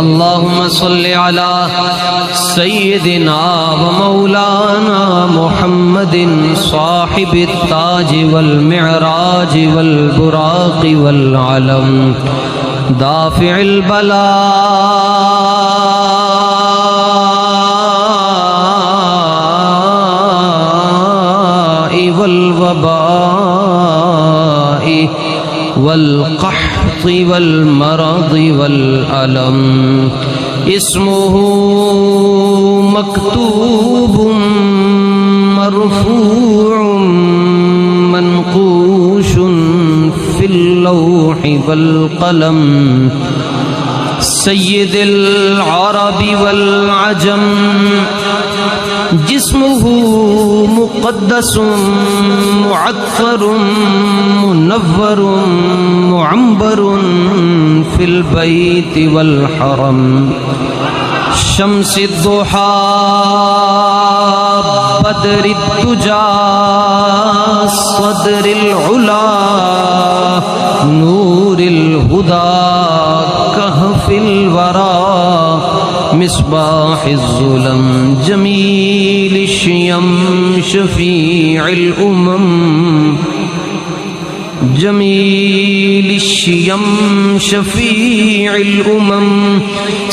अल्लाहुम्मा सल्लि अला सय्यिदिना व मौलाना मुहम्मदिन साहिबित ताज वल मिअराज वल बुराक़ वल अलम दाफ़िअल बला वल वबाई वल क़हत वल मरद वल अलम इस्मुहु मक्तूबुम मरफूउम मनक़ूशुन फिल लौहि वल क़लम सय्यिदुल अरबी वल अजम जिस्मुहु मुक़द्दसुम मुअत्तरुम मुनव्वरुम मुअम्बरुन फिल बैति वल हरम शम्सिद दुहा बदरिद दुजा सदरिल उला नूरिल हुदा कहफिल वरा मिस्बाहिज़ ज़ुलम जमील शियम शफ़ीइल उमम जमील शियम शफ़ीइल उमम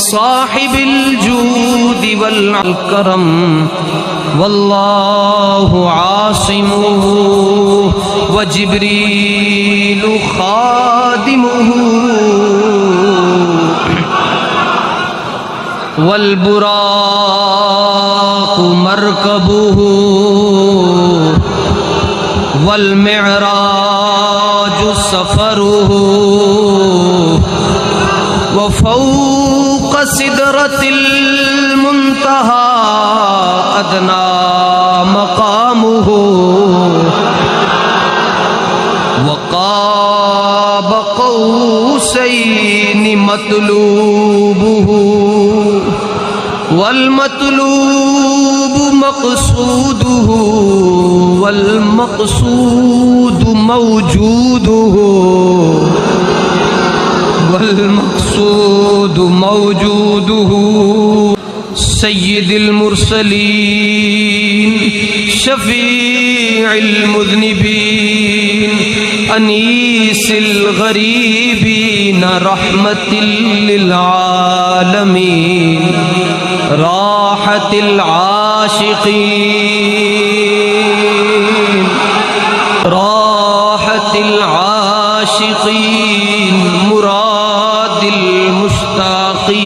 साहिबिल जूद वल करम वल्लाहु आसिमुहु व जिब्रीलु खादिमुहु वल बुराक़ मरकबुहु वल मिअराज सफरुहु व फ़ौक़ सिदरतिल मुंतहा अदना मक़ामुहु व क़ाब क़ौसैनि मतलूबुहु वल मतलूब मक़सूदुहु वल मक़सूद मौजूदुहु वल मक़सूद मौजूदुहु सय्यिदुल मुरसलीन शफ़ीइल मुज़निबीन अनीसिल गरीबीन रहमतिल लिल आलमीन राहतिल आशिक़ीन